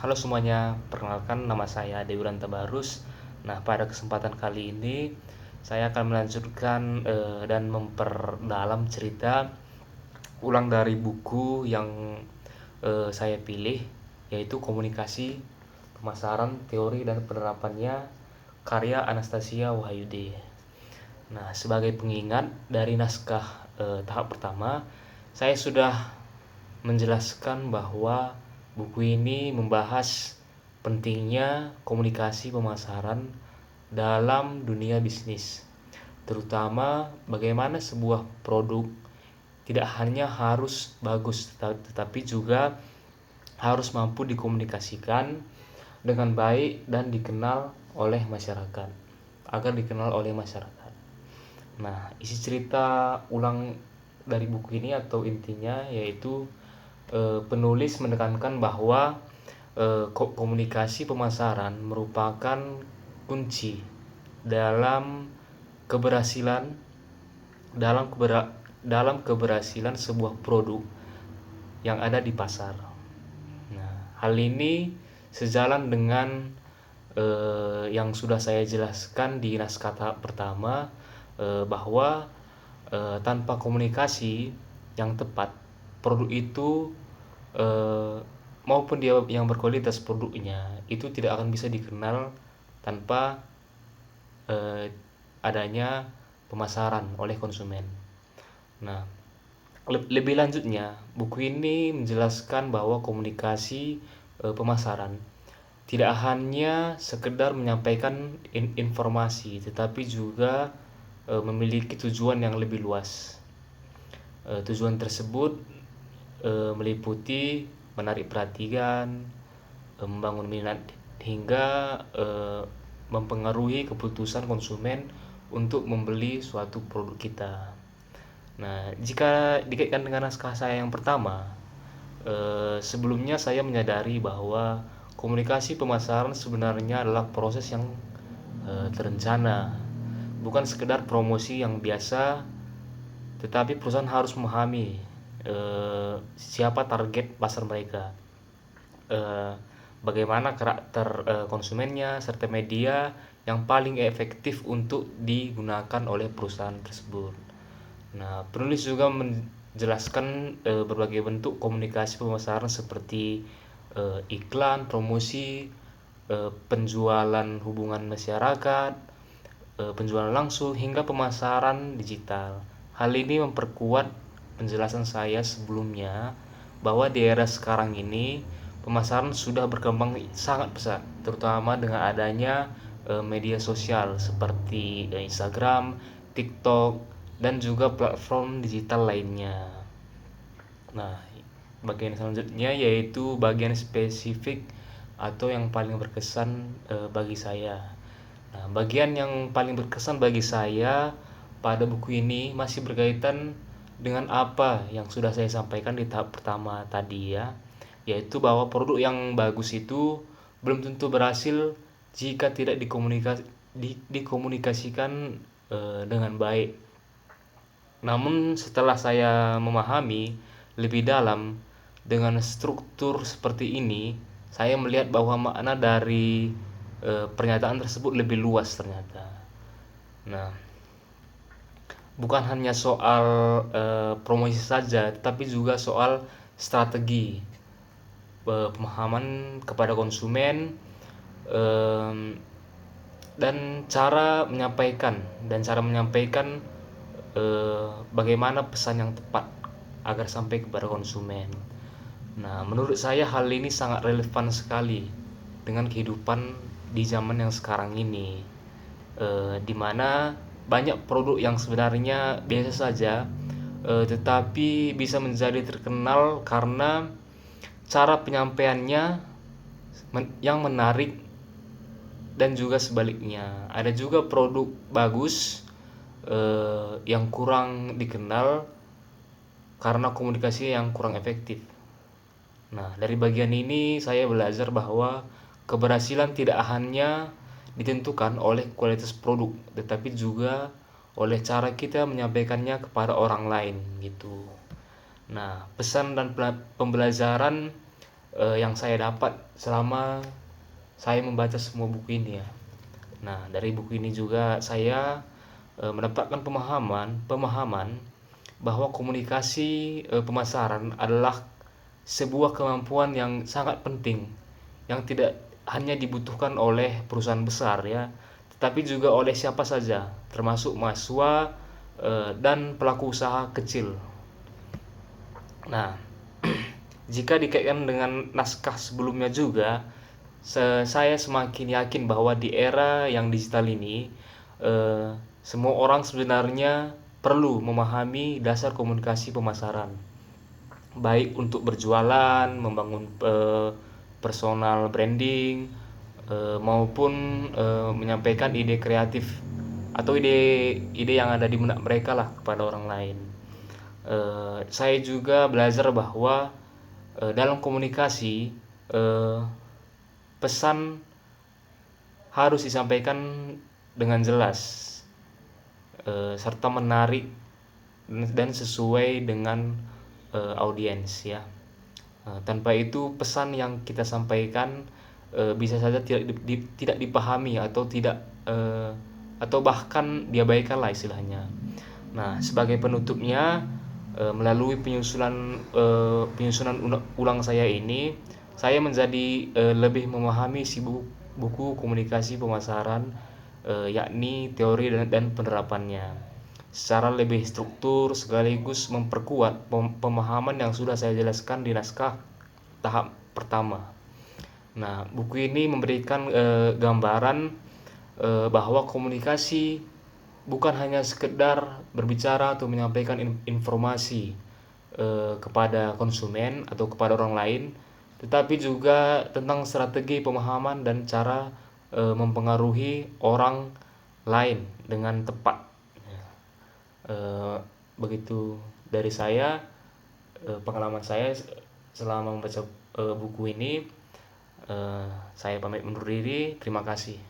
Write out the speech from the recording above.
Halo semuanya, perkenalkan nama saya Dewuran Tabarus. Nah, pada kesempatan kali ini saya akan melanjutkan dan memperdalam cerita ulang dari buku yang saya pilih, yaitu Komunikasi, Pemasaran, Teori dan Penerapannya, karya Anastasia Wahyudi. Nah, sebagai pengingat dari naskah tahap pertama, saya sudah menjelaskan bahwa buku ini membahas pentingnya komunikasi pemasaran dalam dunia bisnis, terutama bagaimana sebuah produk tidak hanya harus bagus tetapi juga harus mampu dikomunikasikan dengan baik dan dikenal oleh masyarakat, agar dikenal oleh masyarakat. Nah, isi cerita ulang dari buku ini atau intinya yaitu penulis menekankan bahwa komunikasi pemasaran merupakan kunci dalam keberhasilan dalam keberhasilan sebuah produk yang ada di pasar. Nah, hal ini sejalan dengan yang sudah saya jelaskan di naskah tahap pertama, bahwa tanpa komunikasi yang tepat, produk itu eh, maupun dia yang berkualitas produknya itu tidak akan bisa dikenal tanpa eh, adanya pemasaran oleh konsumen. Nah, lebih lanjutnya, buku ini menjelaskan bahwa komunikasi pemasaran tidak hanya sekedar menyampaikan informasi, tetapi juga memiliki tujuan yang lebih luas. Tujuan tersebut meliputi menarik perhatian, membangun minat hingga mempengaruhi keputusan konsumen untuk membeli suatu produk kita. Nah, jika dikaitkan dengan naskah saya yang pertama, sebelumnya saya menyadari bahwa komunikasi pemasaran sebenarnya adalah proses yang terencana, bukan sekedar promosi yang biasa, tetapi perusahaan harus memahami siapa target pasar mereka, eh, bagaimana karakter konsumennya, serta media yang paling efektif untuk digunakan oleh perusahaan tersebut. Nah, penulis juga menjelaskan berbagai bentuk komunikasi pemasaran seperti iklan, promosi, penjualan hubungan masyarakat, penjualan langsung, hingga pemasaran digital. Hal ini memperkuat penjelasan saya sebelumnya bahwa di era sekarang ini pemasaran sudah berkembang sangat pesat, terutama dengan adanya media sosial seperti Instagram, TikTok, dan juga platform digital lainnya. Nah, bagian selanjutnya yaitu bagian spesifik atau yang paling berkesan bagi saya. Nah, bagian yang paling berkesan bagi saya pada buku ini masih berkaitan dengan apa yang sudah saya sampaikan di tahap pertama tadi ya, yaitu bahwa produk yang bagus itu belum tentu berhasil jika tidak dikomunikasikan dengan baik. Namun setelah saya memahami lebih dalam dengan struktur seperti ini, saya melihat bahwa makna dari pernyataan tersebut lebih luas ternyata. Nah, bukan hanya soal promosi saja, tetapi juga soal strategi, pemahaman kepada konsumen, em, dan cara menyampaikan bagaimana pesan yang tepat agar sampai kepada konsumen. Nah, menurut saya hal ini sangat relevan sekali dengan kehidupan di zaman yang sekarang ini, di mana banyak produk yang sebenarnya biasa saja, tetapi bisa menjadi terkenal karena cara penyampaiannya yang menarik, dan juga sebaliknya. Ada juga produk bagus yang kurang dikenal karena komunikasi yang kurang efektif. Nah, dari bagian ini saya belajar bahwa keberhasilan tidak hanya ditentukan oleh kualitas produk, tetapi juga oleh cara kita menyampaikannya kepada orang lain gitu. Nah, pesan dan pembelajaran yang saya dapat selama saya membaca semua buku ini ya. Nah, dari buku ini juga saya mendapatkan pemahaman bahwa komunikasi pemasaran adalah sebuah kemampuan yang sangat penting, yang tidak hanya dibutuhkan oleh perusahaan besar ya, tetapi juga oleh siapa saja, termasuk mahasiswa dan pelaku usaha kecil. Nah, jika dikaitkan dengan naskah sebelumnya juga, saya semakin yakin bahwa di era yang digital ini, eh, semua orang sebenarnya perlu memahami dasar komunikasi pemasaran, baik untuk berjualan, membangun personal branding, maupun menyampaikan ide kreatif atau ide-ide yang ada di benak mereka lah kepada orang lain. Saya juga belajar bahwa dalam komunikasi, eh, pesan harus disampaikan dengan jelas, serta menarik dan sesuai dengan audiens ya. Tanpa itu pesan yang kita sampaikan bisa saja tidak dipahami atau tidak atau bahkan diabaikan lah istilahnya. Nah, sebagai penutupnya, melalui penyusunan ulang saya ini, saya menjadi lebih memahami si buku komunikasi pemasaran, yakni teori dan penerapannya secara lebih struktur, sekaligus memperkuat pemahaman yang sudah saya jelaskan di naskah tahap pertama. Nah, buku ini memberikan gambaran bahwa komunikasi bukan hanya sekedar berbicara atau menyampaikan informasi kepada konsumen atau kepada orang lain, tetapi juga tentang strategi pemahaman dan cara mempengaruhi orang lain dengan tepat. Eh, Begitu dari saya, pengalaman saya selama membaca buku ini. Saya pamit undur diri. Terima kasih.